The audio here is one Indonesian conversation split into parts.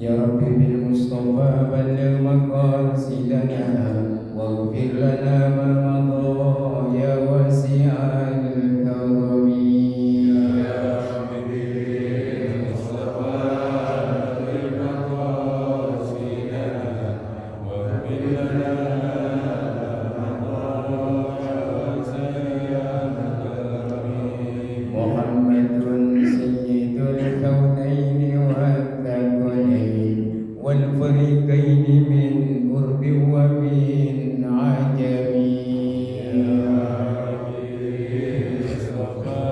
يا رب بالمصطفى بلغ مقاصدنا واغفر لنا ما مضى يا واسع الكرم يا رب بالمصطفى بلغ مقاصدنا واغفر لنا ما مضى يا واسع الكرم محمد سيد الكونين والثقلين والفريقين من قرب ومن عجم يا ربي بالمصطفى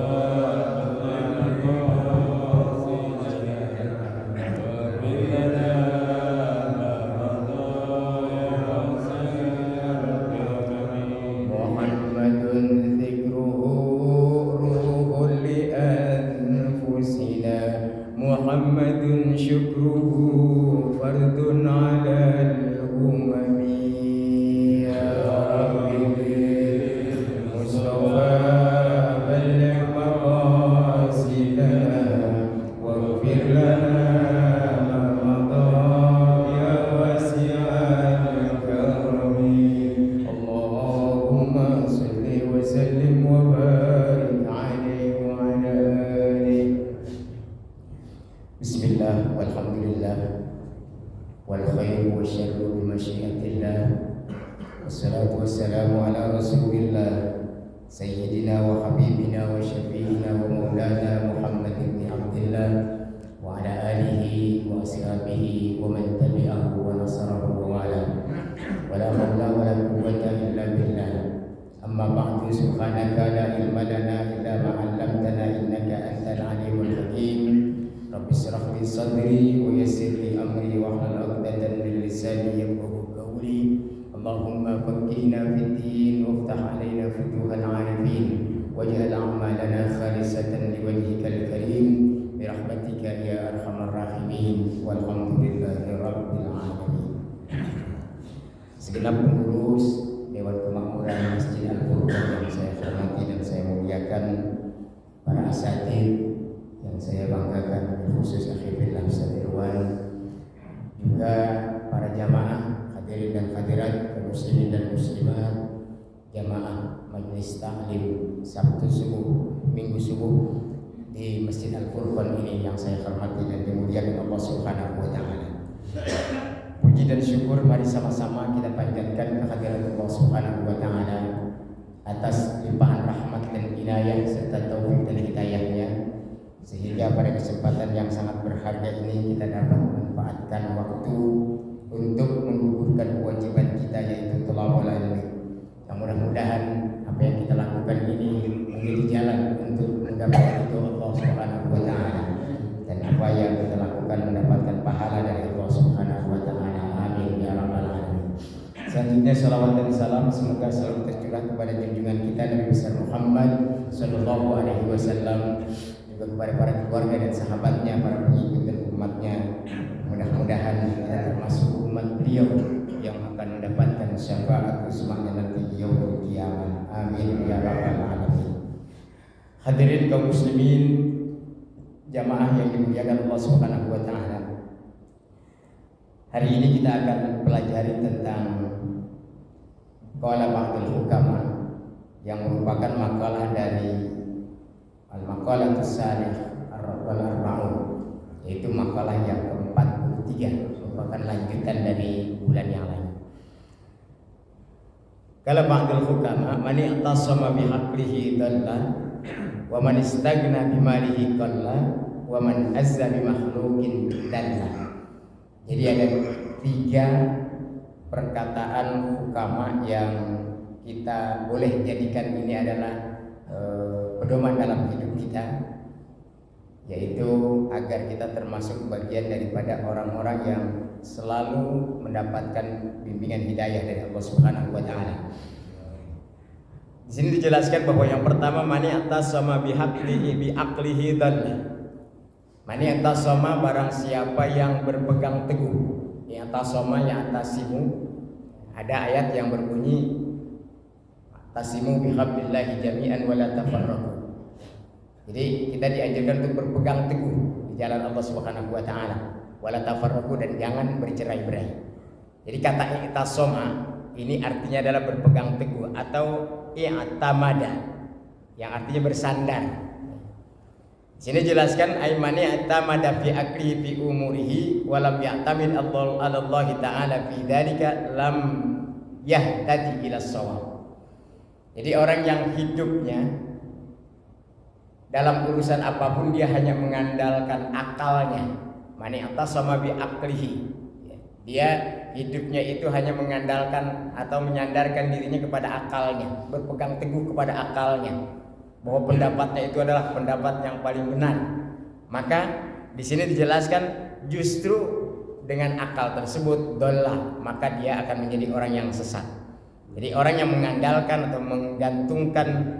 بلغ مقاصدنا واغفر لنا ما مضى يا واسع الكرم محمد ذكره روح لأنفسنا محمد شكره فرد على الأمم يا ربي بالمصطفى بلغ مقاصدنا واغفر لنا ما مضى يا واسع الكرم اللهم صل وسلم وبارك عليه وعلى آله بسم الله والحمد لله والخير والشر بمشيئة الله والصلاة والسلام على رسول الله سيدنا وحبيبنا وشفيعنا ومولانا محمد بن عبد الله وعلى آله وأصحابه ومن تبعه ونصره ووالاه ولا حول ولا قوة إلا بالله أما بعد سبحانك لا علم لنا إلا ما علمتنا إنك أنت العليم الحكيم رب اشرح لي صدري ويسر لي أمري واحلل عقدة من لساني يفقهوا قولي اللهم فقهنا في الدين وافتح علينا فتوح العارفين واجعل أعمالنا خالصة لوجهك الكريم برحمتك يا أرحم الراحمين والحمد لله رب العالمين. Segenap pengurus Dewan Kemakmuran Masjid Al-Furqan yang saya hormati dan saya muliakan, para asatidz yang saya banggakan, khusus Akhirullah Ustaz Irwan, juga para jamaah hadirin dan hadirat, muslimin dan muslimat, jamaah majelis taklim Sabtu subuh, Minggu subuh di Masjid Al-Furqan ini yang saya hormati dan dimuliakan Allah Subhanahu wa taala. Puji dan syukur mari sama-sama kita panjatkan kehadirat Allah Subhanahu wa taala atas limpahan rahmat dan inayah serta taufik dan hidayahnya, sehingga pada kesempatan yang sangat berharga ini kita dapat memanfaatkan waktu untuk menggugurkan kewajiban kita, yaitu thalabul ilmi. Yang mudah-mudahan apa yang kita lakukan ini menjadi jalan untuk mendapatkan itu Allah Subhanahu wa taala, dan apa yang kita lakukan mendapatkan pahala dari Allah Subhanahu wa taala. Amin ya rabbal alamin. Selanjutnya salawat dan salam semoga selalu tercurah kepada junjungan kita Nabi besar Muhammad sallallahu alaihi wasallam, juga kepada para keluarga dan sahabatnya, para pengikut dan umatnya. Mudah-mudahan kita termasuk umat beliau yang akan mendapatkan syafaat usmahnya nanti yaumul qiyamah. Amin ya rabbal alamin. Hadirin kaum muslimin, jamaah yang dimuliakan Allah Subhanahu wa taala. Hari ini kita akan pelajari tentang qala ba'dul hukama, yang merupakan makalah dari Al-Maqalah As-Salih Ar-Arba'un, yaitu makalah yang ke-43, merupakan lanjutan dari bulan yang lain. Qala ba'dul hukama man i'tasama bihaqlihi dhalla wa man istaghna bimalihi qalla wa man azza bi makhluqin dalla. Jadi ada 3 perkataan hukama yang kita boleh jadikan ini adalah pedoman dalam hidup kita, yaitu agar kita termasuk bagian daripada orang-orang yang selalu mendapatkan bimbingan hidayah dari Allah Subhanahu wa taala. Di sini dijelaskan bahwa yang pertama mani atas sama biaqlihi dzalla. Mani atas sama barang siapa yang berpegang teguh. Yang atas sama yang atasimu. Ada ayat yang berbunyi tasimu bihablillahi jami'an wa la tafarraqu. Jadi kita diajarkan untuk berpegang teguh di jalan Allah Subhanahu wa taala. wala tafarraqu, dan jangan bercerai-berai. Jadi kata i'tasama ini artinya adalah berpegang teguh atau i'tamada yang artinya bersandar. Di sini jelaskan aimani i'tamada fi aklihi fi umurihi wa lam ya'tamid Allah ta'ala fi dzalika lam yahtadi ila shawab. Jadi orang yang hidupnya dalam urusan apapun dia hanya mengandalkan akalnya, mani atas sama bi aklihi. Dia hidupnya itu hanya mengandalkan atau menyandarkan dirinya kepada akalnya, berpegang teguh kepada akalnya, bahwa pendapatnya itu adalah pendapat yang paling benar. Maka di sini dijelaskan justru dengan akal tersebut dollah, maka dia akan menjadi orang yang sesat. Jadi orang yang mengandalkan atau menggantungkan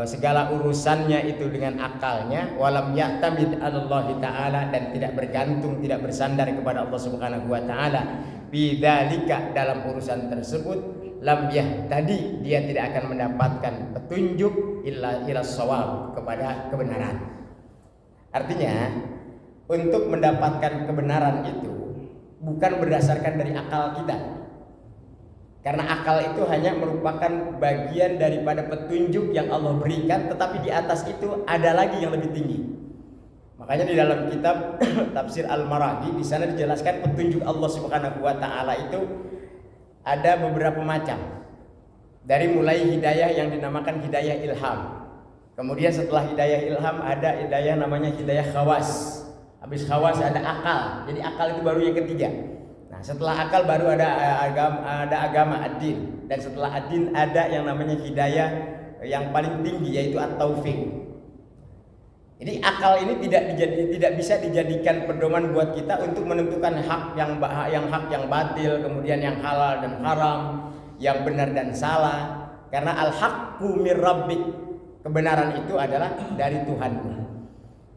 segala urusannya itu dengan akalnya, walam ya'tamid 'alallahi ta'ala, dan tidak bergantung, tidak bersandar kepada Allah Subhanahu wa taala, bidzalika, dalam urusan tersebut, lam yahtadi, dia tidak akan mendapatkan petunjuk ila shawab, kepada kebenaran. Artinya untuk mendapatkan kebenaran itu bukan berdasarkan dari akal kita. Karena akal itu hanya merupakan bagian daripada petunjuk yang Allah berikan, tetapi di atas itu ada lagi yang lebih tinggi. Makanya di dalam kitab Tafsir Al-Maraghi di sana dijelaskan petunjuk Allah Subhanahu wa taala itu ada beberapa macam. Dari mulai hidayah yang dinamakan hidayah ilham. Kemudian setelah hidayah ilham ada hidayah namanya hidayah khawas. Habis khawas ada akal. Jadi akal itu baru yang ketiga. Nah, setelah akal baru ada agama ad-din, dan setelah ad-din ada yang namanya hidayah yang paling tinggi, yaitu at-taufik. Jadi akal ini tidak bisa dijadikan pedoman buat kita untuk menentukan hak yang batil, kemudian yang halal dan haram, yang benar dan salah. Karena al-haqqu mir rabbik, kebenaran itu adalah dari Tuhanmu.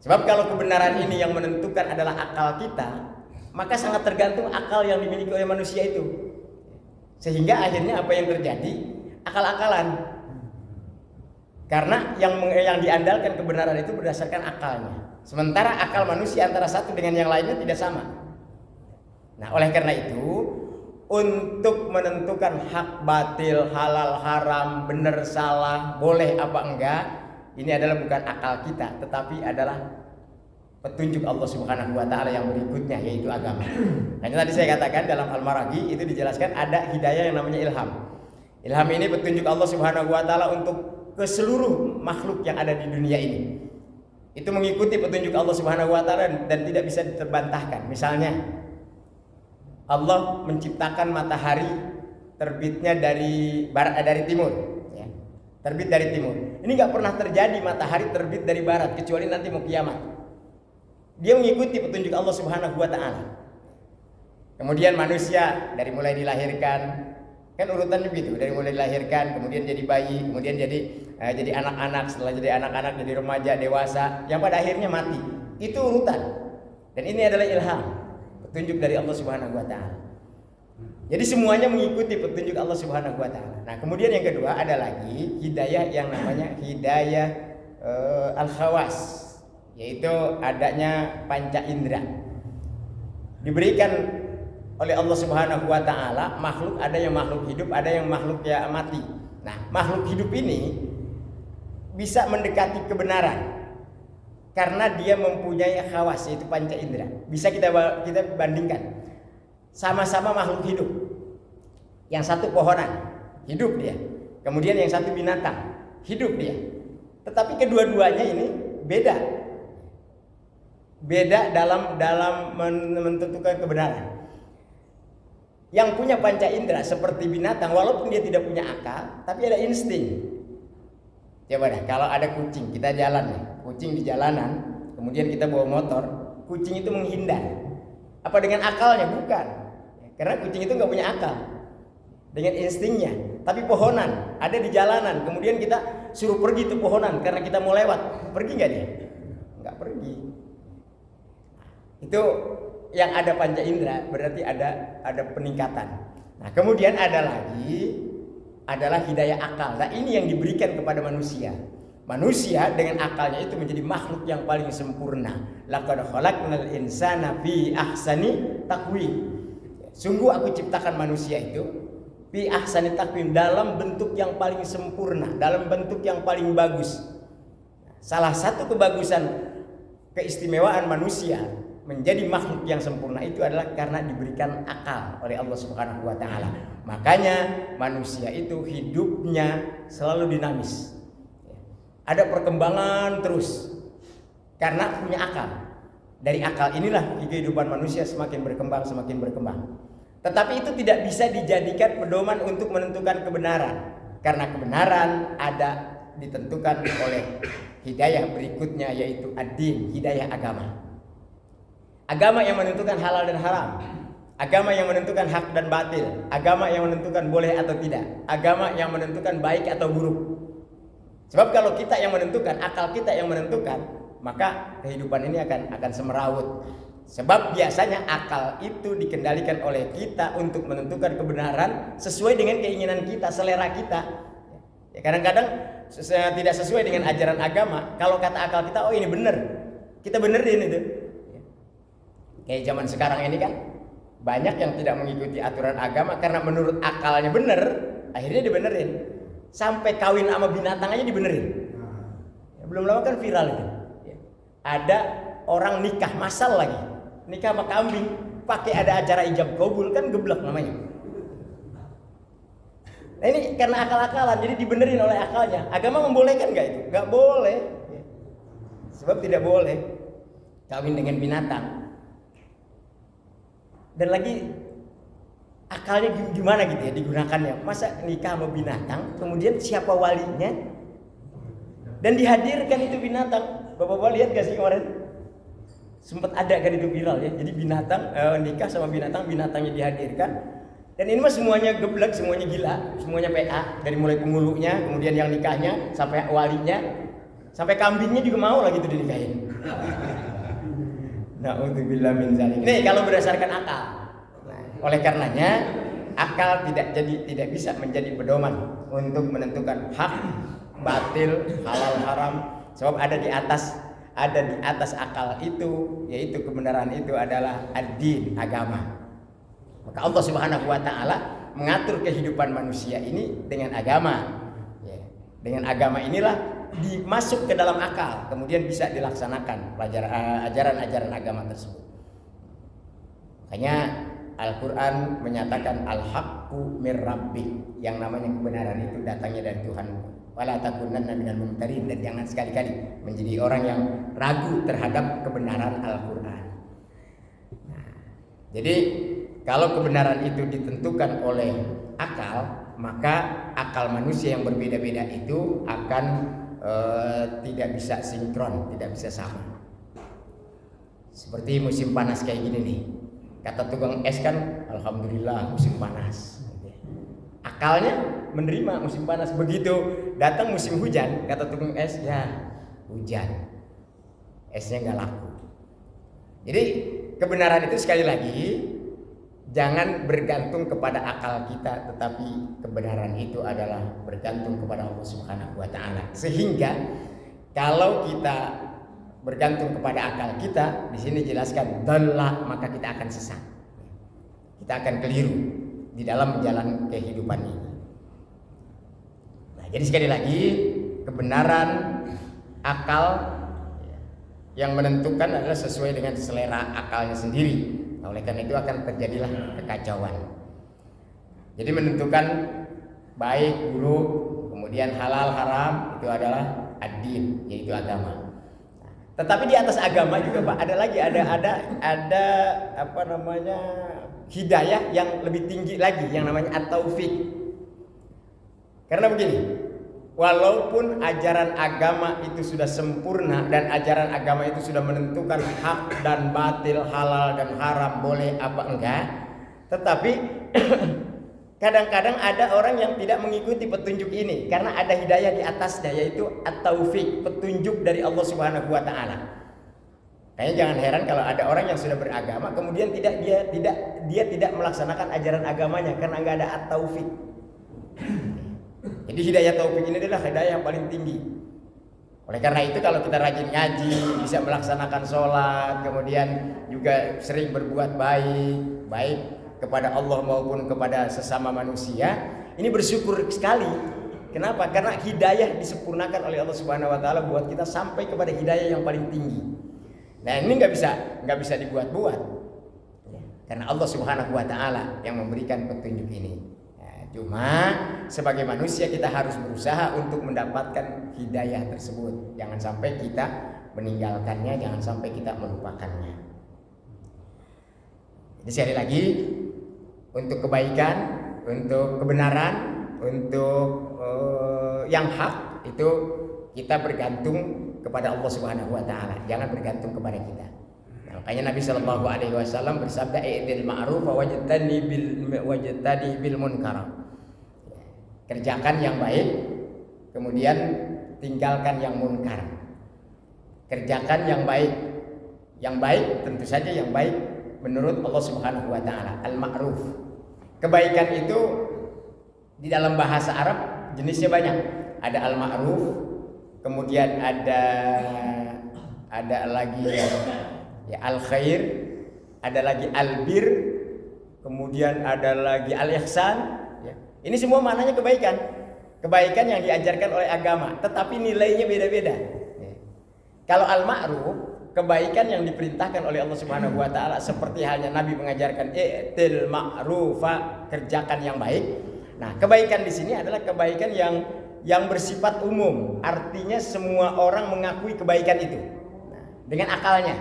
Sebab kalau kebenaran ini yang menentukan adalah akal kita, maka sangat tergantung akal yang dimiliki oleh manusia itu. Sehingga akhirnya apa yang terjadi? Akal-akalan. Karena yang diandalkan kebenaran itu berdasarkan akalnya. Sementara akal manusia antara satu dengan yang lainnya tidak sama. Nah, oleh karena itu, untuk menentukan hak batil, halal haram, benar salah, boleh apa enggak, ini adalah bukan akal kita, tetapi adalah petunjuk Allah Subhanahu wa taala yang berikutnya, yaitu agama. Nah, tadi saya katakan dalam Al-Maraghi itu dijelaskan ada hidayah yang namanya ilham. Ilham ini petunjuk Allah Subhanahu wa taala untuk ke seluruh makhluk yang ada di dunia ini. Itu mengikuti petunjuk Allah Subhanahu wa taala dan tidak bisa terbantahkan. Misalnya Allah menciptakan matahari terbitnya dari barat, dari timur, ya. Terbit dari timur. Ini nggak pernah terjadi matahari terbit dari barat kecuali nanti mau kiamat. Dia mengikuti petunjuk Allah Subhanahu wa taala. Kemudian manusia dari mulai dilahirkan, kan urutannya begitu, dari mulai dilahirkan, kemudian jadi bayi, kemudian jadi anak-anak, setelah jadi anak-anak jadi remaja, dewasa, yang pada akhirnya mati. Itu urutan. Dan ini adalah ilham, petunjuk dari Allah Subhanahu wa taala. Jadi semuanya mengikuti petunjuk Allah Subhanahu wa taala. Nah, kemudian yang kedua ada lagi hidayah yang namanya hidayah al-khawas, yaitu adanya panca indera. Diberikan oleh Allah Subhanahu wa taala makhluk, ada yang makhluk hidup, ada yang makhluk ya mati. Nah, makhluk hidup ini bisa mendekati kebenaran karena dia mempunyai khawas, yaitu panca indera. Bisa kita bandingkan. Sama-sama makhluk hidup. Yang satu pohonan, hidup dia. Kemudian yang satu binatang, hidup dia. Tetapi kedua-duanya ini beda dalam menentukan kebenaran. Yang punya panca indera seperti binatang, walaupun dia tidak punya akal, tapi ada insting. Coba deh, kalau ada kucing, kita jalan nih, kucing di jalanan, kemudian kita bawa motor, kucing itu menghindar. Apa dengan akalnya? Bukan. Karena kucing itu nggak punya akal. Dengan instingnya. Tapi pohonan ada di jalanan, kemudian kita suruh pergi tuh pohonan karena kita mau lewat, pergi nggak dia? Nggak pergi. Itu yang ada panca indera, berarti ada peningkatan. Nah, kemudian ada lagi adalah hidayah akal. Nah, ini yang diberikan kepada manusia. Manusia dengan akalnya itu menjadi makhluk yang paling sempurna. Laqad khalaqnal insana fi ahsani taqwim. Sungguh aku ciptakan manusia itu fi ahsani taqwim, dalam bentuk yang paling sempurna, dalam bentuk yang paling bagus. Salah satu kebagusan, keistimewaan manusia menjadi makhluk yang sempurna itu adalah karena diberikan akal oleh Allah Subhanahu wa taala. Makanya manusia itu hidupnya selalu dinamis. Ada perkembangan terus karena punya akal. Dari akal inilah kehidupan manusia semakin berkembang, semakin berkembang. Tetapi itu tidak bisa dijadikan pedoman untuk menentukan kebenaran. Karena kebenaran ada ditentukan oleh hidayah berikutnya, yaitu ad-din, hidayah agama. Agama yang menentukan halal dan haram. Agama yang menentukan hak dan batil. Agama yang menentukan boleh atau tidak. Agama yang menentukan baik atau buruk. Sebab kalau kita yang menentukan, akal kita yang menentukan, maka kehidupan ini akan semerawut. Sebab biasanya akal itu dikendalikan oleh kita untuk menentukan kebenaran sesuai dengan keinginan kita, selera kita. Ya, kadang-kadang tidak sesuai dengan ajaran agama. Kalau kata akal kita, oh ini benar, kita benerin itu. Kayak zaman sekarang ini kan banyak yang tidak mengikuti aturan agama karena menurut akalnya benar, akhirnya dibenerin. Sampai kawin sama binatang aja dibenerin. Ya, belum lama kan viral itu. Ya. Ada orang nikah masal lagi, nikah sama kambing, pakai ada acara ijab kabul, kan geblek namanya. Nah ini karena akal-akalan, jadi dibenerin oleh akalnya. Agama membolehkan nggak itu? Nggak boleh. Ya. Sebab tidak boleh kawin dengan binatang. Dan lagi akalnya gimana gitu ya digunakannya. Masa nikah sama binatang, kemudian siapa walinya? Dan dihadirkan itu binatang. Bapak-bapak lihat gak sih kemarin? Sempat ada kan itu viral ya. Jadi binatang nikah sama binatang, binatangnya dihadirkan. Dan ini mah semuanya geblek, semuanya gila, semuanya PA. Dari mulai pengulunya, kemudian yang nikahnya, sampai walinya, sampai kambingnya juga mau lagi itu dinikahin. Na'udzubillah min dzalik. Nih kalau berdasarkan akal. Nah, oleh karenanya akal tidak bisa menjadi pedoman untuk menentukan hak, batil, halal, haram. Sebab ada di atas akal itu, yaitu kebenaran itu adalah ad-din, agama. Maka Allah Subhanahu wa taala mengatur kehidupan manusia ini dengan agama. Ya, dengan agama inilah dimasuk ke dalam akal, kemudian bisa dilaksanakan ajaran-ajaran agama tersebut. Makanya Al-Quran menyatakan al-haqqu mir rabbik, yang namanya kebenaran itu datangnya dari Tuhanmu. Wala takunanna minal mumtarin, dan jangan sekali-kali menjadi orang yang ragu terhadap kebenaran Al-Quran. Nah, jadi kalau kebenaran itu ditentukan oleh akal, maka akal manusia yang berbeda-beda itu akan tidak bisa sinkron, tidak bisa sama. Seperti musim panas kayak gini nih. Kata tukang es kan, alhamdulillah musim panas. Akalnya menerima musim panas. Begitu datang musim hujan, kata tukang es, ya hujan. Esnya nggak laku. Jadi kebenaran itu sekali lagi jangan bergantung kepada akal kita, tetapi kebenaran itu adalah bergantung kepada Allah Subhanahu wa taala. Sehingga kalau kita bergantung kepada akal kita, di sini jelaskan dalla, maka kita akan sesat. Kita akan keliru di dalam menjalani kehidupan ini. Nah, jadi sekali lagi kebenaran akal yang menentukan adalah sesuai dengan selera akalnya sendiri. Oleh karena itu akan terjadilah kekacauan. Jadi menentukan baik, buruk, kemudian halal, haram itu adalah ad-din, yaitu agama. Tetapi di atas agama juga Pak ada lagi ada apa namanya hidayah yang lebih tinggi lagi yang namanya at-taufik. Karena begini, walaupun ajaran agama itu sudah sempurna dan ajaran agama itu sudah menentukan hak dan batil, halal dan haram, boleh apa enggak, tetapi kadang-kadang ada orang yang tidak mengikuti petunjuk ini karena ada hidayah di atasnya, yaitu at-taufik, petunjuk dari Allah Subhanahu wa taala. Kayaknya jangan heran kalau ada orang yang sudah beragama kemudian dia tidak melaksanakan ajaran agamanya karena enggak ada at-taufik. Jadi hidayah taufik ini adalah hidayah yang paling tinggi. Oleh karena itu kalau kita rajin ngaji, bisa melaksanakan sholat, kemudian juga sering berbuat baik kepada Allah maupun kepada sesama manusia, ini bersyukur sekali. Kenapa? Karena hidayah disempurnakan oleh Allah Subhanahu Wa Taala buat kita sampai kepada hidayah yang paling tinggi. Nah ini nggak bisa dibuat-buat, karena Allah Subhanahu Wa Taala yang memberikan petunjuk ini. Cuma sebagai manusia kita harus berusaha untuk mendapatkan hidayah tersebut. Jangan sampai kita meninggalkannya, jangan sampai kita melupakannya. Jadi sekali lagi, untuk kebaikan, untuk kebenaran, untuk yang hak itu kita bergantung kepada Allah Subhanahu Wa Taala. Jangan bergantung kepada kita. Makanya Nabi Shallallahu Alaihi Wasallam bersabda, "I'til ma'ruf wajtani bil munkar." Kerjakan yang baik, kemudian tinggalkan yang munkar. Kerjakan yang baik tentu saja yang baik menurut Allah Subhanahu Wa Taala. Al-ma'ruf. Kebaikan itu di dalam bahasa Arab jenisnya banyak. Ada al-ma'ruf, kemudian ada lagi ya al-khair, ada lagi al-bir, kemudian ada lagi al-ihsan, ya. Ini semua maknanya kebaikan. Kebaikan yang diajarkan oleh agama, tetapi nilainya beda-beda. Ya. Kalau al-ma'ruf, kebaikan yang diperintahkan oleh Allah Subhanahu Wa Taala, seperti halnya Nabi mengajarkan i'til ma'rufa, kerjakan yang baik. Nah, kebaikan di sini adalah kebaikan yang bersifat umum, artinya semua orang mengakui kebaikan itu. Nah, dengan akalnya.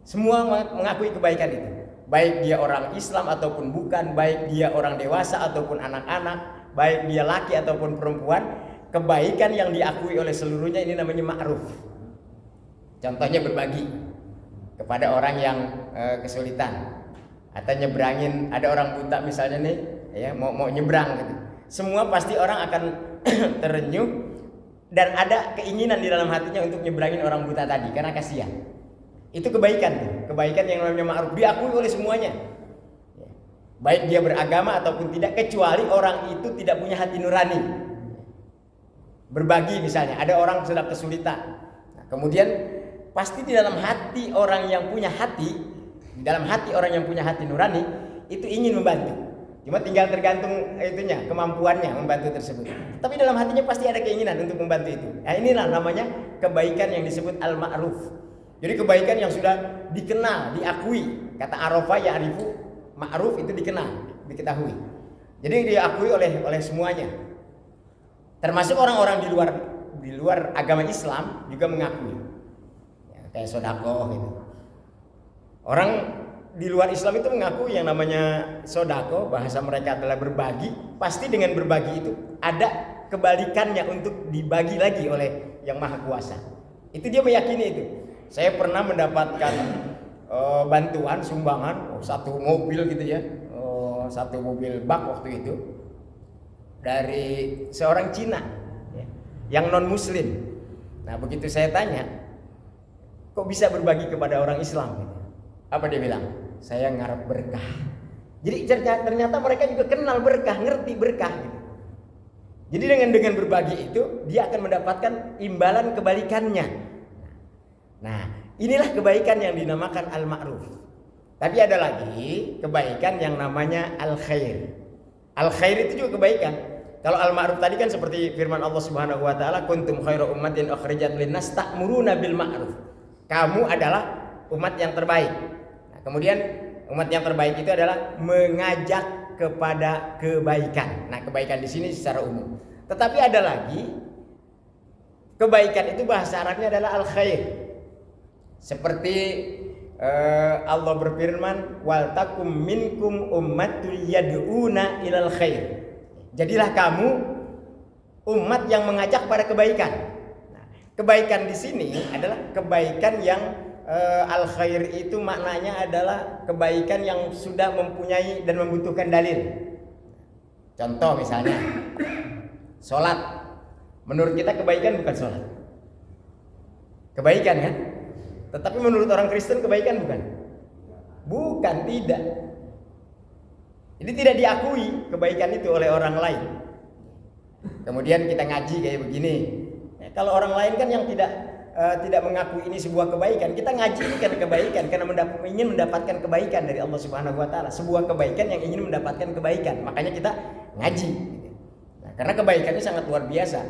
Semua mengakui kebaikan itu. Baik dia orang Islam ataupun bukan, baik dia orang dewasa ataupun anak-anak, baik dia laki ataupun perempuan, kebaikan yang diakui oleh seluruhnya ini namanya ma'ruf. Contohnya berbagi kepada orang yang kesulitan, atau nyebrangin, ada orang buta misalnya nih, ya mau nyebrang gitu. Semua pasti orang akan terenyuh dan ada keinginan di dalam hatinya untuk nyebrangin orang buta tadi karena kasihan. Itu kebaikan yang namanya ma'ruf, diakui oleh semuanya. Baik dia beragama ataupun tidak, kecuali orang itu tidak punya hati nurani. Berbagi misalnya, ada orang sedang kesulitan. Nah, kemudian pasti di dalam hati orang yang punya hati, di dalam hati orang yang punya hati nurani itu ingin membantu. Cuma tinggal tergantung itunya, kemampuannya membantu tersebut. Tapi dalam hatinya pasti ada keinginan untuk membantu itu. Nah, inilah namanya kebaikan yang disebut al-ma'ruf. Jadi kebaikan yang sudah dikenal, diakui. Kata Arafah ya'rifu, ma'ruf itu dikenal, diketahui. Jadi diakui oleh semuanya. Termasuk orang-orang di luar agama Islam juga mengakui. Ya, kayak sedekah gitu. Orang di luar Islam itu mengakui yang namanya sedekah, bahasa mereka adalah berbagi. Pasti dengan berbagi itu ada kebalikannya untuk dibagi lagi oleh Yang Maha Kuasa. Itu dia meyakini itu. Saya pernah mendapatkan bantuan sumbangan satu mobil gitu ya, satu mobil bak waktu itu dari seorang Cina ya, yang non Muslim. Nah begitu saya tanya, kok bisa berbagi kepada orang Islam? Gitu. Apa dia bilang? Saya ngarep berkah. Jadi ternyata mereka juga kenal berkah, ngerti berkah. Gitu. Jadi dengan berbagi itu dia akan mendapatkan imbalan kebalikannya. Nah, inilah kebaikan yang dinamakan al-ma'ruf. Tapi ada lagi kebaikan yang namanya al-khair. Al-khair itu juga kebaikan. Kalau al-ma'ruf tadi kan seperti firman Allah Subhanahu Wa Taala, kuntum khairu ummatin ukhrijat linnas ta'muruna bil ma'ruf. Kamu adalah umat yang terbaik. Nah, kemudian umat yang terbaik itu adalah mengajak kepada kebaikan. Nah, kebaikan di sini secara umum. Tetapi ada lagi kebaikan itu bahasa Arabnya adalah al-khair. Seperti Allah berfirman, wal takum minkum ummatul yad'una ilal khair. Jadilah kamu umat yang mengajak pada kebaikan. Nah, kebaikan di sini adalah kebaikan yang al khair itu maknanya adalah kebaikan yang sudah mempunyai dan membutuhkan dalil. Contoh misalnya sholat. Menurut kita kebaikan bukan sholat. Kebaikan kan? Tetapi menurut orang Kristen kebaikan bukan? Bukan, tidak. Jadi tidak diakui kebaikan itu oleh orang lain. Kemudian kita ngaji kayak begini. Kalau orang lain kan yang tidak mengaku ini sebuah kebaikan, kita ngaji ini karena kebaikan, karena ingin mendapatkan kebaikan dari Allah Subhanahu wa taala, sebuah kebaikan yang ingin mendapatkan kebaikan. Makanya kita ngaji. Nah, karena kebaikannya sangat luar biasa.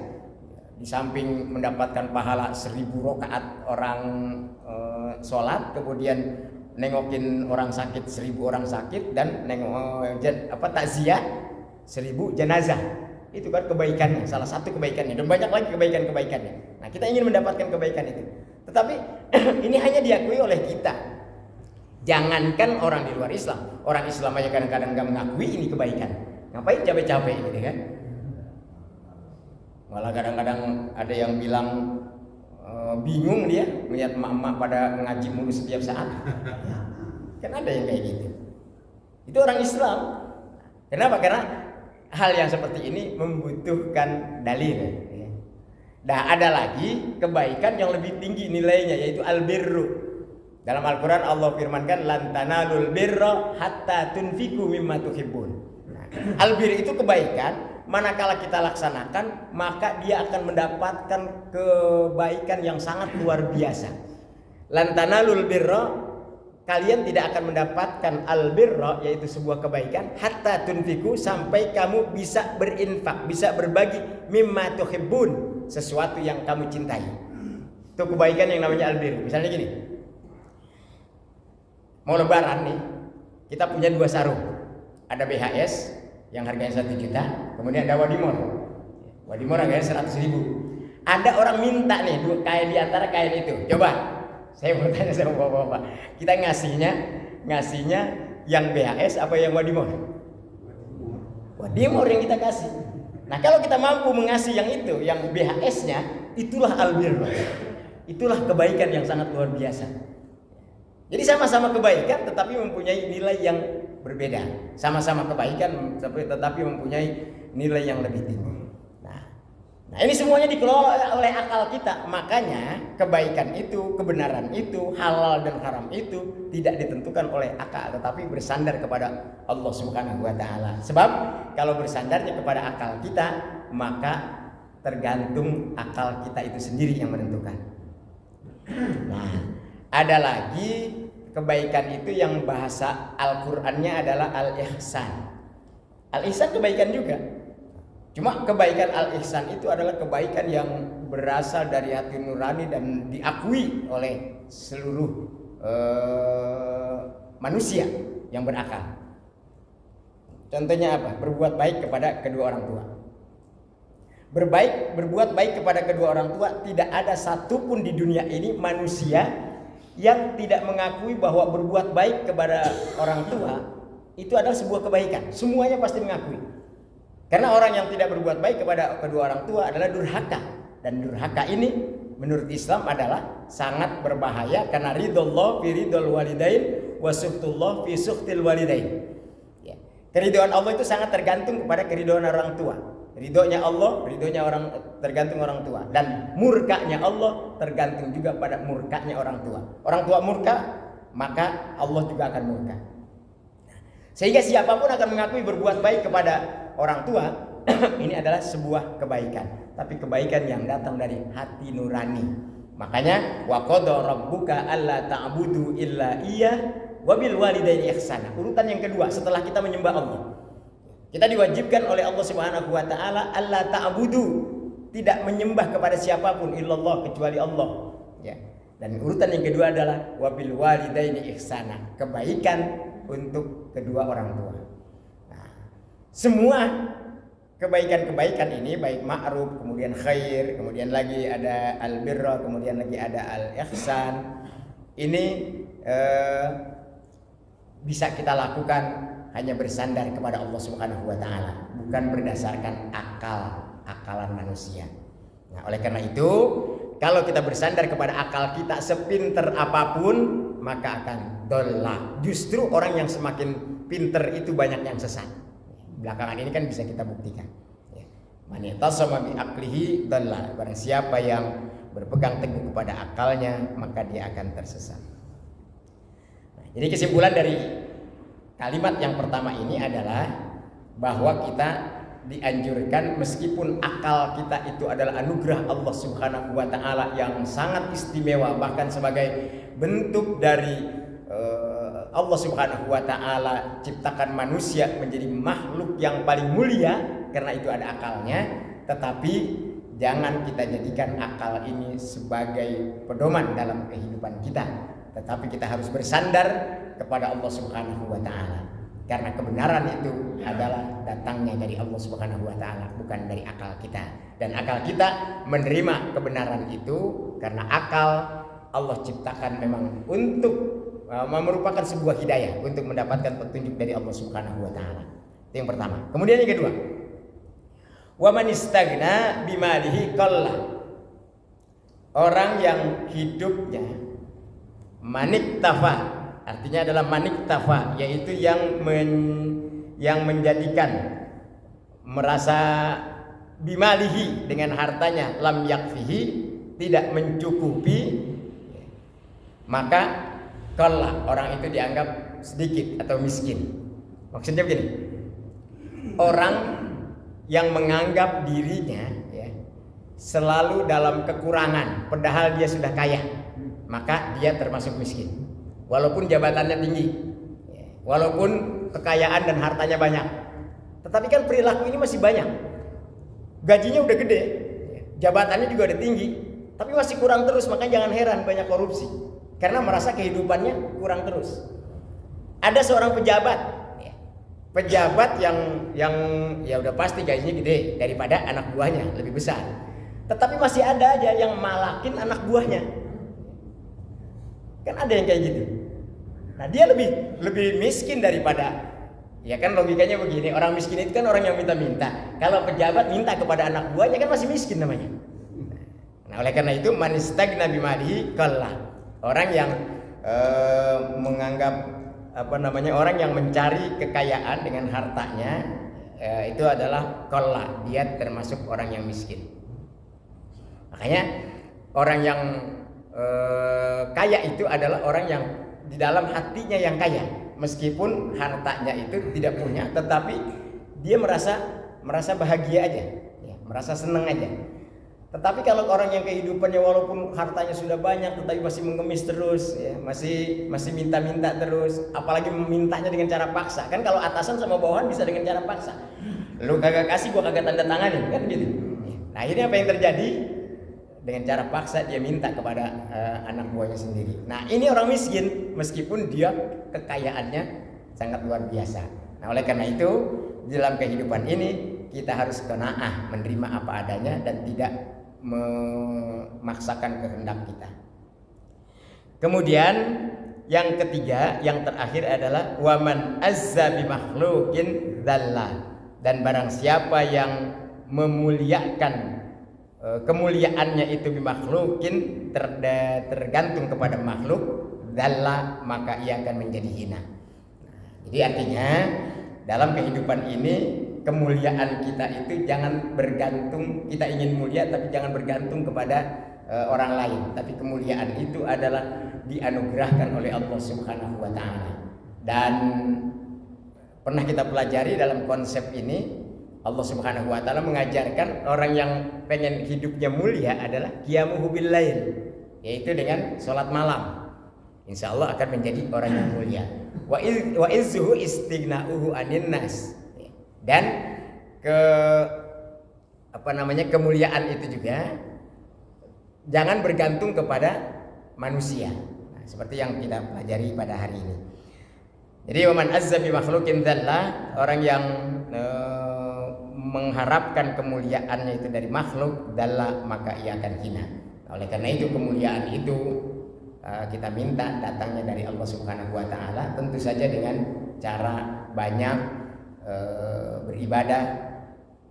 Di samping mendapatkan pahala 1000 rakaat orang sholat, kemudian nengokin orang sakit 1000 orang sakit, dan takziah 1000 jenazah. Itu kan kebaikannya, salah satu kebaikannya, dan banyak lagi kebaikannya. Nah, kita ingin mendapatkan kebaikan itu. Tetapi ini hanya diakui oleh kita. Jangankan orang di luar Islam, orang Islam aja kadang-kadang nggak mengakui ini kebaikan. Ngapain capek-capek gitu kan? Malah kadang-kadang ada yang bilang bingung dia melihat emak-emak pada ngaji mulu setiap saat. Kan ada yang kayak gitu. Itu orang Islam. Kenapa? Karena hal yang seperti ini membutuhkan dalil. Nah, ada lagi kebaikan yang lebih tinggi nilainya, yaitu albirru. Dalam Al-Quran Allah firmankan, lan tanalul birra hatta tunfiku mimma tuhibbun. Nah, albir itu kebaikan, manakala kita laksanakan maka dia akan mendapatkan kebaikan yang sangat luar biasa. Lan tanalul birra, kalian tidak akan mendapatkan albirra, yaitu sebuah kebaikan, hatta tunfiku, sampai kamu bisa berinfak, bisa berbagi, mimma tuhibbun, sesuatu yang kamu cintai. Itu kebaikan yang namanya albir. Misalnya gini, mau lebaran nih, kita punya 2 sarung. Ada BHS yang harganya 1 juta, kemudian ada Wadimor. Wadimor harganya 100.000. Ada orang minta nih, kain di antara kain itu. Coba saya mau tanya sama bapak-bapak, kita ngasihnya yang BHS apa yang Wadimor? Wadimor yang kita kasih. Nah, kalau kita mampu mengasih yang itu, yang BHS-nya, itulah albir. Itulah kebaikan yang sangat luar biasa. Jadi sama-sama kebaikan tetapi mempunyai nilai yang berbeda. Sama-sama kebaikan tetapi mempunyai nilai yang lebih tinggi. Nah, ini semuanya dikelola oleh akal kita. Makanya kebaikan itu, kebenaran itu, halal dan haram itu tidak ditentukan oleh akal, tetapi bersandar kepada Allah Subhanahu wa taala. Sebab kalau bersandarnya kepada akal kita, maka tergantung akal kita itu sendiri yang menentukan. Nah, ada lagi kebaikan itu yang bahasa Al-Qur'annya adalah al-ihsan. Al-ihsan kebaikan juga. Cuma kebaikan al-ihsan itu adalah kebaikan yang berasal dari hati nurani dan diakui oleh seluruh manusia yang berakal. Contohnya apa? Berbuat baik kepada kedua orang tua. Berbuat baik kepada kedua orang tua, tidak ada satupun di dunia ini manusia yang tidak mengakui bahwa berbuat baik kepada orang tua itu adalah sebuah kebaikan. Semuanya pasti mengakui. Karena orang yang tidak berbuat baik kepada kedua orang tua adalah durhaka. Dan durhaka ini menurut Islam adalah sangat berbahaya, karena ridhollah fi ridhol walidain wa suhtullah fi suhtil walidain. Ya. Keridhaan Allah itu sangat tergantung kepada keridhaan orang tua. Ridhonya Allah, ridhonya orang tergantung orang tua. Dan murkanya Allah tergantung juga pada murkanya orang tua. Orang tua murka, maka Allah juga akan murka. Sehingga siapapun akan mengakui berbuat baik kepada orang tua ini adalah sebuah kebaikan, tapi kebaikan yang datang dari hati nurani. Makanya wa qada rabbuka alla ta'budu illa iyyah wa bil walidaini ihsana. Urutan yang kedua setelah kita menyembah Allah, kita diwajibkan oleh Allah Subhanahu wa taala alla ta'budu, tidak menyembah kepada siapapun illallah, kecuali Allah, ya. Dan urutan yang kedua adalah wa bil walidaini ihsana, kebaikan untuk kedua orang tua. Semua kebaikan-kebaikan ini, baik ma'ruf, kemudian khair, kemudian lagi ada al-birra, kemudian lagi ada al-ihsan, ini bisa kita lakukan hanya bersandar kepada Allah Subhanahu wa taala, bukan berdasarkan akalan manusia. Nah, oleh karena itu, kalau kita bersandar kepada akal kita sepinter apapun, maka akan dolah. Justru orang yang semakin pinter itu banyak yang sesat. Belakangan ini kan bisa kita buktikan. Man yatasama bi aqlihi dalla. Barang siapa yang berpegang teguh kepada akalnya, maka dia akan tersesat. Nah, jadi kesimpulan dari kalimat yang pertama ini adalah bahwa kita dianjurkan meskipun akal kita itu adalah anugerah Allah Subhanahu wa taala yang sangat istimewa, bahkan sebagai bentuk dari Allah Subhanahu wa taala ciptakan manusia menjadi makhluk yang paling mulia karena itu ada akalnya, tetapi jangan kita jadikan akal ini sebagai pedoman dalam kehidupan kita, tetapi kita harus bersandar kepada Allah Subhanahu wa taala. Karena kebenaran itu adalah datangnya dari Allah Subhanahu wa taala, bukan dari akal kita. Dan akal kita menerima kebenaran itu karena akal Allah ciptakan memang untuk merupakan sebuah hidayah untuk mendapatkan petunjuk dari Allah Subhanahu wa taala. Itu yang pertama. Kemudian yang kedua, wa man istaghna bimalihi qalla. Orang yang hidupnya maniktafa, artinya adalah maniktafa, yaitu yang menjadikan merasa bimalihi dengan hartanya lam yakfihi, tidak mencukupi, maka kalau orang itu dianggap sedikit atau miskin. Maksudnya begini, orang yang menganggap dirinya selalu dalam kekurangan padahal dia sudah kaya, maka dia termasuk miskin. Walaupun jabatannya tinggi, walaupun kekayaan dan hartanya banyak, tetapi kan perilaku ini masih banyak. Gajinya udah gede, jabatannya juga udah tinggi, tapi masih kurang terus. Makanya jangan heran banyak korupsi, karena merasa kehidupannya kurang terus. Ada seorang pejabat yang ya udah pasti gajinya gede daripada anak buahnya, lebih besar. Tetapi masih ada aja yang malakin anak buahnya. Kan ada yang kayak gitu. Nah, dia lebih miskin daripada, ya kan logikanya begini, orang miskin itu kan orang yang minta-minta. Kalau pejabat minta kepada anak buahnya kan masih miskin namanya. Nah, oleh karena itu man istagna bimalihi qalla. Orang yang menganggap orang yang mencari kekayaan dengan hartanya itu adalah qalla, dia termasuk orang yang miskin. Makanya orang yang kaya itu adalah orang yang di dalam hatinya yang kaya, meskipun hartanya itu tidak punya, tetapi dia merasa bahagia aja, merasa senang aja. Tetapi kalau orang yang kehidupannya walaupun hartanya sudah banyak, tetapi masih mengemis terus, masih minta-minta terus, apalagi memintanya dengan cara paksa. Kan kalau atasan sama bawahan bisa dengan cara paksa. Lu kagak kasih, gua kagak tanda tanganin, kan gitu. Nah, ini apa yang terjadi? Dengan cara paksa dia minta kepada anak buahnya sendiri. Nah, ini orang miskin meskipun dia kekayaannya sangat luar biasa. Nah, oleh karena itu dalam kehidupan ini kita harus qanaah, menerima apa adanya dan tidak memaksakan kehendak kita. Kemudian yang ketiga, yang terakhir adalah waman azza bi makhluqin dzalla. Dan barang siapa yang memuliakan kemuliaannya itu bimakhlukin, tergantung kepada makhluk, dzalla, maka ia akan menjadi hina. Jadi artinya dalam kehidupan ini kemuliaan kita itu jangan bergantung, kita ingin mulia tapi jangan bergantung kepada orang lain, tapi kemuliaan itu adalah dianugerahkan oleh Allah Subhanahu wa taala. Dan pernah kita pelajari dalam konsep ini, Allah Subhanahu wa taala mengajarkan orang yang pengen hidupnya mulia adalah qiyamuhu bil lail, yaitu dengan salat malam. Insya Allah akan menjadi orang yang mulia. Wa izzuhu istighna'uhu anin nas. Dan kemuliaan itu juga jangan bergantung kepada manusia. Nah, seperti yang kita pelajari pada hari ini. Jadi waman azza bi makhluqin dzalla, orang yang mengharapkan kemuliaannya itu dari makhluk, dzalla, maka ia akan hina. Oleh karena itu kemuliaan itu kita minta datangnya dari Allah Subhanahu wa taala, tentu saja dengan cara banyak beribadah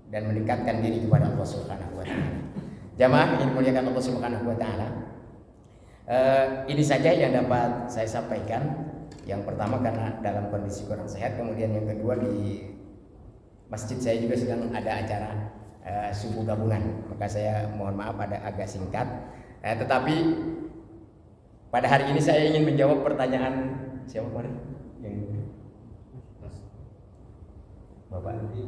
dan mendekatkan diri kepada Allah Subhanahu wa taala. Jamaah yang dimuliakan Allah Subhanahu wa taala, ini saja yang dapat saya sampaikan. Yang pertama karena dalam kondisi kurang sehat, kemudian yang kedua di masjid saya juga sedang ada acara subuh gabungan, maka saya mohon maaf agak singkat. Tetapi pada hari ini saya ingin menjawab pertanyaan siapa kemarin? Yang Bapak nanti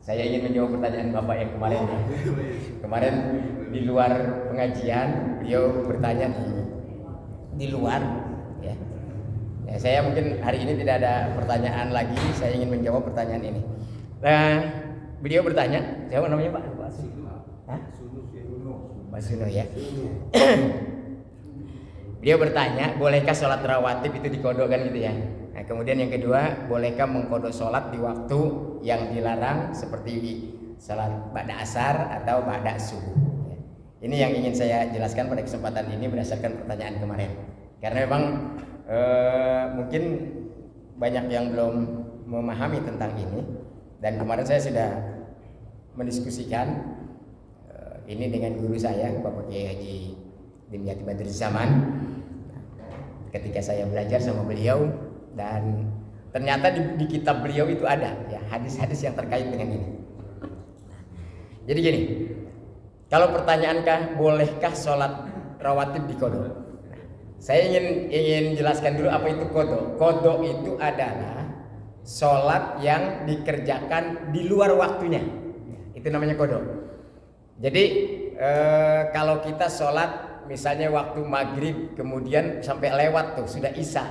Saya ingin menjawab pertanyaan Bapak yang kemarin. Kemarin di luar pengajian beliau bertanya di luar, ya. Ya, saya mungkin hari ini tidak ada pertanyaan lagi. Saya ingin menjawab pertanyaan ini. Nah, beliau bertanya, siapa namanya Pak? Pak Suno ya. Beliau bertanya, bolehkah sholat rawatib itu dikodokkan gitu ya? Nah, kemudian yang kedua, bolehkah mengkodok sholat di waktu yang dilarang seperti sholat ba'da asar atau ba'da subuh? Ya. Ini yang ingin saya jelaskan pada kesempatan ini berdasarkan pertanyaan kemarin. Karena memang mungkin banyak yang belum memahami tentang ini, dan kemarin saya sudah mendiskusikan ini dengan guru saya, Bapak Kiai Haji Dimyati Badri Zaman, ketika saya belajar sama beliau, dan ternyata di kitab beliau itu ada ya hadis-hadis yang terkait dengan ini. Jadi gini, kalau pertanyaankah bolehkah sholat rawatib dikodok? Saya ingin jelaskan dulu apa itu kodok. Kodok itu adalah sholat yang dikerjakan di luar waktunya. Itu namanya kodok. Jadi kalau kita sholat misalnya waktu maghrib kemudian sampai lewat tuh sudah isya,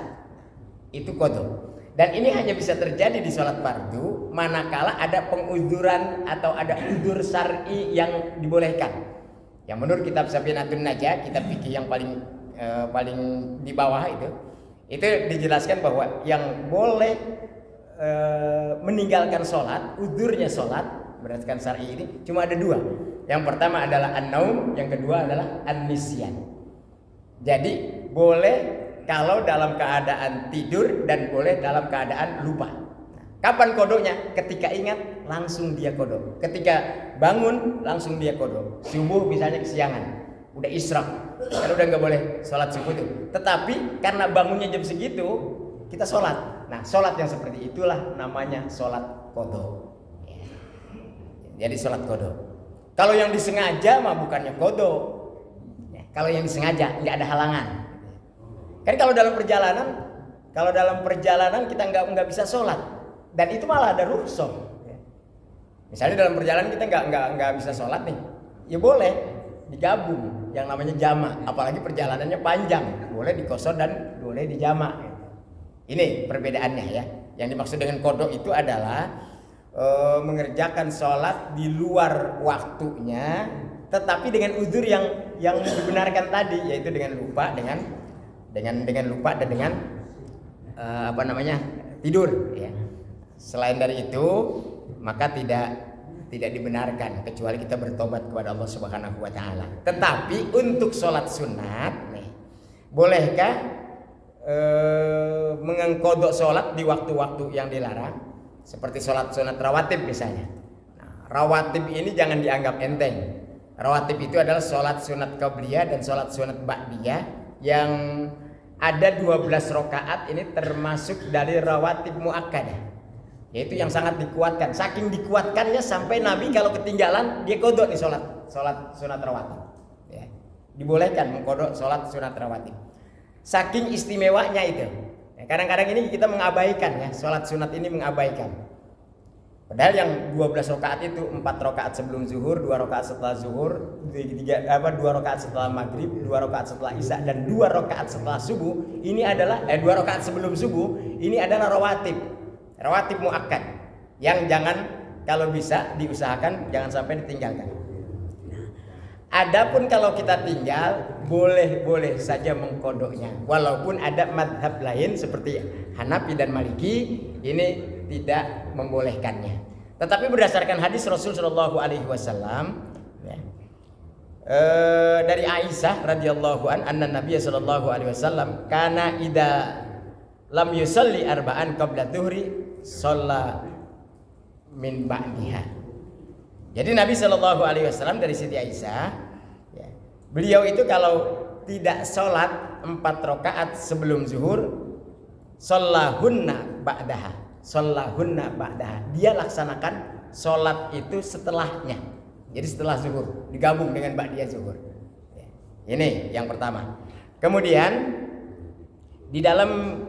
itu kodok. Dan ini hanya bisa terjadi di sholat fardu manakala ada penguzuran atau ada udzur syar'i yang dibolehkan. Yang menurut kitab Safinatun Najah, kitab fikih yang paling di bawah itu dijelaskan bahwa yang boleh meninggalkan sholat, udzurnya sholat berdasarkan syar'i ini cuma ada dua. Yang pertama adalah an-naum, yang kedua adalah an-nisyan. Jadi boleh kalau dalam keadaan tidur dan boleh dalam keadaan lupa. Kapan kodoknya? Ketika ingat langsung dia kodok. Ketika bangun langsung dia kodok. Subuh misalnya kesiangan, udah isyraq, kan udah nggak boleh sholat subuh itu. Tetapi karena bangunnya jam segitu kita sholat. Nah sholat yang seperti itulah namanya sholat kodok. Jadi sholat kodok. Kalau yang disengaja mah bukannya kodok. Kalau yang disengaja nggak ada halangan. Kan kalau dalam perjalanan kita nggak bisa sholat, dan itu malah ada rukhsah. Misalnya dalam perjalanan kita nggak bisa sholat nih, ya boleh digabung yang namanya jama'. Apalagi perjalanannya panjang, boleh dikosor dan boleh dijama'. Ini perbedaannya ya. Yang dimaksud dengan kodok itu adalah mengerjakan sholat di luar waktunya, tetapi dengan uzur yang dibenarkan tadi, yaitu dengan lupa, dengan lupa dan dengan tidur ya. Selain dari itu maka tidak dibenarkan kecuali kita bertobat kepada Allah Subhanahu wa taala. Tetapi untuk sholat sunat nih, bolehkah mengkodok sholat di waktu-waktu yang dilarang? Seperti sholat sunat rawatib misalnya. Nah, rawatib ini jangan dianggap enteng. Rawatib itu adalah sholat sunat qabliyah dan sholat sunat ba'diyah yang ada 12 rakaat. Ini termasuk dari rawatib muakkadah, yaitu yang sangat dikuatkan. Saking dikuatkannya sampai Nabi kalau ketinggalan dia kodok di sholat sunat rawatib ya. Dibolehkan mengkodok sholat sunat rawatib. Saking istimewanya itu. Kadang-kadang ini kita mengabaikan ya, sholat sunat ini mengabaikan. Padahal yang 12 rakaat itu 4 rakaat sebelum zuhur, 2 rakaat setelah zuhur, 2 rakaat setelah maghrib, 2 rakaat setelah isya, dan 2 rakaat setelah subuh. Ini adalah 2 rakaat sebelum subuh. Ini adalah rawatib muakkad yang jangan, kalau bisa diusahakan jangan sampai ditinggalkan. Adapun kalau kita tinggal, boleh saja mengkodoknya. Walaupun ada madhab lain seperti Hanafi dan Maliki, ini tidak membolehkannya. Tetapi berdasarkan hadis Rasul Shallallahu Alaihi Wasallam dari Aisyah radhiyallahu anna Nabi Shallallahu Alaihi Wasallam kana ida lam yusalli arba'an qabla dhuhri shalla min ba'diha. Jadi Nabi Shallallahu Alaihi Wasallam dari Siti Aisyah, ya, beliau itu kalau tidak sholat 4 rakaat sebelum zuhur, shallahunna ba'daha. Dia laksanakan sholat itu setelahnya. Jadi setelah zuhur digabung dengan ba'diyah zuhur. Ya, ini yang pertama. Kemudian di dalam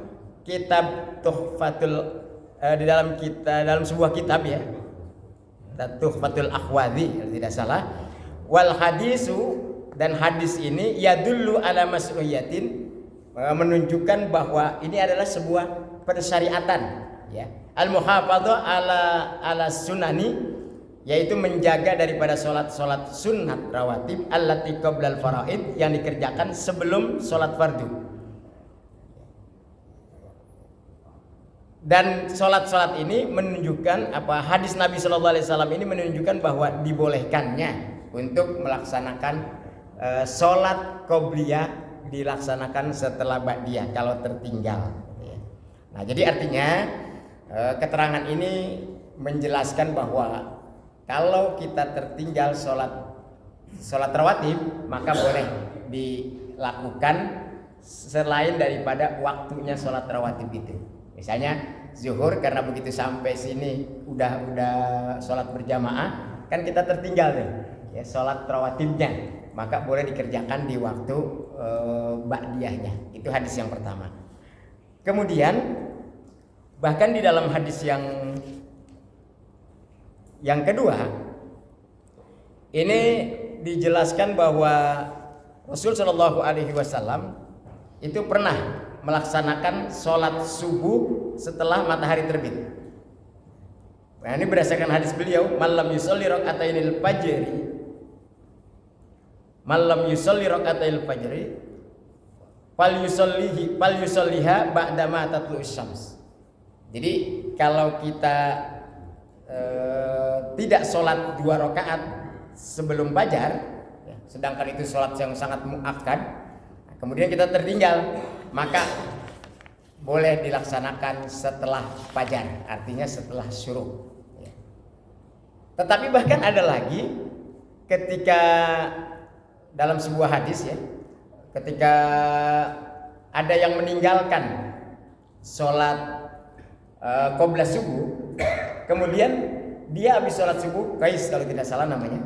kitab Tuhfatul dalam sebuah kitab ya, Tuhfatul Akhwadhi kalau tidak salah. Wal hadisu, dan hadis ini yadullu ala mas'uliyatin, menunjukkan bahwa ini adalah sebuah persyariatan, ya. Al muhafadzah ala sunani, yaitu menjaga daripada salat sunnat rawatib allati qablal faraid, yang dikerjakan sebelum salat fardu. Dan salat ini menunjukkan hadis Nabi Shallallahu Alaihi Wasallam ini menunjukkan bahwa dibolehkannya untuk melaksanakan salat qobliyah dilaksanakan setelah ba'diyah kalau tertinggal. Nah, jadi artinya keterangan ini menjelaskan bahwa kalau kita tertinggal salat rawatib, maka boleh dilakukan selain daripada waktunya salat rawatib itu. Misalnya zuhur, karena begitu sampai sini udah sholat berjamaah, kan kita tertinggal nih, ya, sholat rawatibnya, maka boleh dikerjakan di waktu ba'diyahnya. Itu hadis yang pertama. Kemudian bahkan di dalam hadis yang kedua ini dijelaskan bahwa Rasul Shallallahu Alaihi Wasallam itu pernah melaksanakan sholat subuh setelah matahari terbit. Nah, ini berdasarkan hadis beliau, malam yusolli rakaatainil fajri, fal yusolliha ba'da ma tatlu'us syams. Jadi kalau kita tidak sholat 2 rakaat sebelum fajar, ya, sedangkan itu sholat yang sangat muakkad, kemudian kita tertinggal, maka boleh dilaksanakan setelah fajar, artinya setelah syuruk. Tetapi bahkan ada lagi ketika dalam sebuah hadis, ya, ketika ada yang meninggalkan sholat qobla subuh, kemudian dia habis sholat subuh, Qais kalau tidak salah namanya,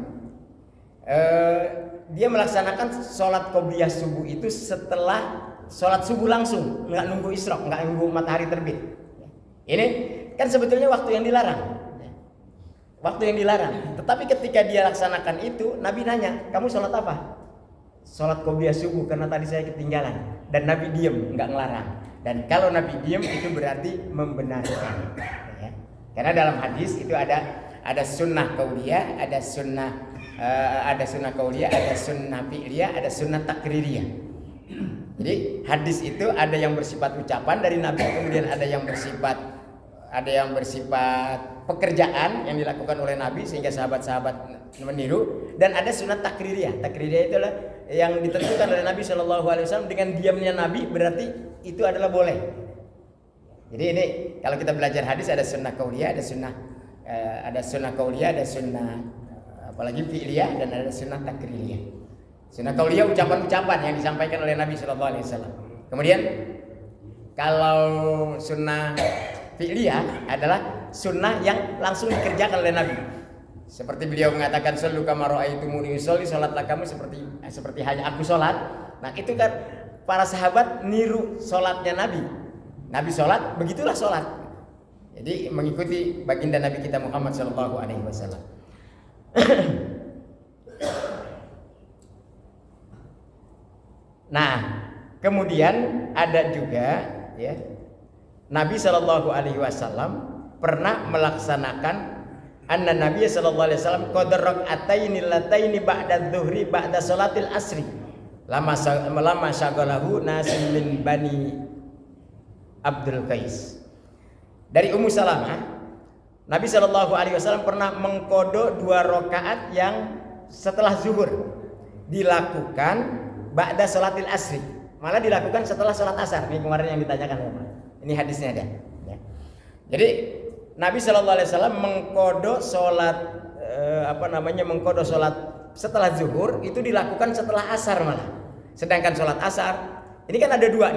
dia melaksanakan sholat qobliyah subuh itu setelah sholat subuh langsung, nggak nunggu isyraq, nggak nunggu matahari terbit. Ini kan sebetulnya waktu yang dilarang, Tetapi ketika dia laksanakan itu, Nabi nanya, kamu sholat apa? Sholat qobliyah subuh, karena tadi saya ketinggalan. Dan Nabi diem, nggak ngelarang. Dan kalau Nabi diem itu berarti membenarkan, ya. Karena dalam hadis itu ada sunnah qauliyah, ada sunnah qauliyah, ada sunnah fi'liyah, ada sunnah takririyah. Jadi hadis itu ada yang bersifat ucapan dari Nabi, kemudian ada yang bersifat pekerjaan yang dilakukan oleh Nabi sehingga sahabat-sahabat meniru, dan ada sunnah takririyah. Takririyah itulah yang ditentukan oleh Nabi Shallallahu Alaihi Wasallam dengan diamnya Nabi, berarti itu adalah boleh. Jadi ini kalau kita belajar hadis ada sunnah qauliyah, ada sunnah qauliyah, ada sunnah apalagi fi'liyah, dan ada sunnah takririyah. Sunnah qauliyah ucapan-ucapan yang disampaikan oleh Nabi Shallallahu Alaihi Wasallam. Kemudian kalau sunnah fi'liyah adalah sunnah yang langsung dikerjakan oleh Nabi. Seperti beliau mengatakan, "Shallu kama ra'aitumuni usolli", salatlah kamu seperti hanya aku salat. Nah, itu kan para sahabat niru salatnya Nabi. Nabi salat, begitulah salat. Jadi mengikuti baginda Nabi kita Muhammad sallallahu alaihi wasallam. Nah, kemudian ada juga, ya, Nabi Shallallahu Alaihi Wasallam pernah melaksanakan anna Nabi Shallallahu Alaihi Wasallam qadar rak'ataini lataini ba'da dzuhri ba'da salatil asri lama syagalahu nasim min bani Abdul Qais. Dari Ummu Salamah, Nabi Shallallahu Alaihi Wasallam pernah mengkodo 2 rakaat yang setelah zuhur, dilakukan ba'da salatil asri, malah dilakukan setelah salat asar. Ini kemarin yang ditanyakan, ya, Pak. Ini hadisnya ada, ya. Jadi Nabi Shallallahu Alaihi Wasallam mengkodo sholat mengkodo sholat setelah zuhur itu dilakukan setelah asar malah. Sedangkan sholat asar ini kan ada dua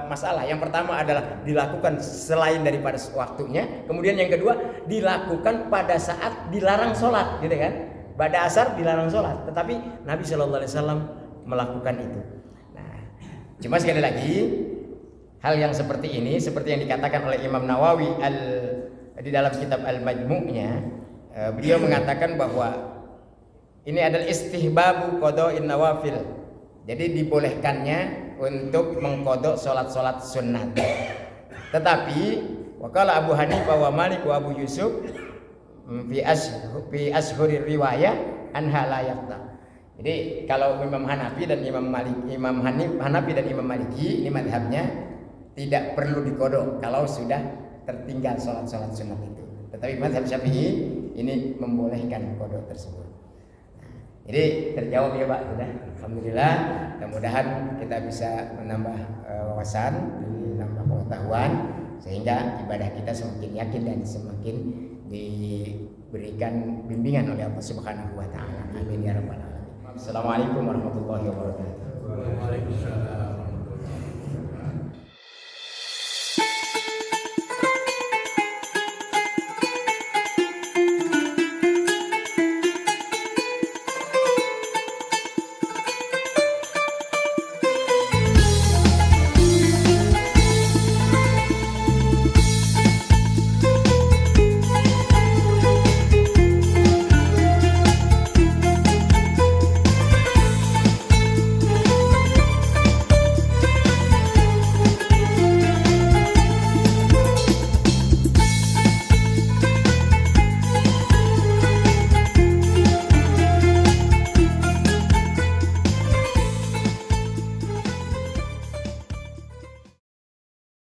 masalah. Yang pertama adalah dilakukan selain daripada waktunya. Kemudian yang kedua dilakukan pada saat dilarang sholat, gitu kan? Pada asar dilarang sholat, tetapi Nabi Shallallahu Alaihi Wasallam melakukan itu. Nah, cuma sekali lagi, hal yang seperti ini, seperti yang dikatakan oleh Imam Nawawi di dalam kitab Al-Majmu'-nya beliau mengatakan bahwa ini adalah istihbabu qada'in nawafil. Jadi dibolehkannya untuk mengkodok sholat-sholat sunnah. Tetapi wakala Abu Hanifah wa Malik wa Abu Yusuf fi ashhurir riwayah anha la yaqta. Jadi kalau Imam Hanafi dan Hanafi dan Imam Maliki ini madhabnya tidak perlu dikodok kalau sudah tertinggal sholat-sholat sunnah itu. Tetapi madhab Syafi'i ini membolehkan kodok tersebut. Jadi terjawab ya Pak, sudah. Alhamdulillah. Mudah-mudahan kita bisa menambah wawasan, menambah pengetahuan sehingga ibadah kita semakin yakin dan semakin diberikan bimbingan oleh Allah Subhanahu wa taala. Amin ya rabbal alamin. Assalamualaikum warahmatullahi wabarakatuh. Waalaikumsalam.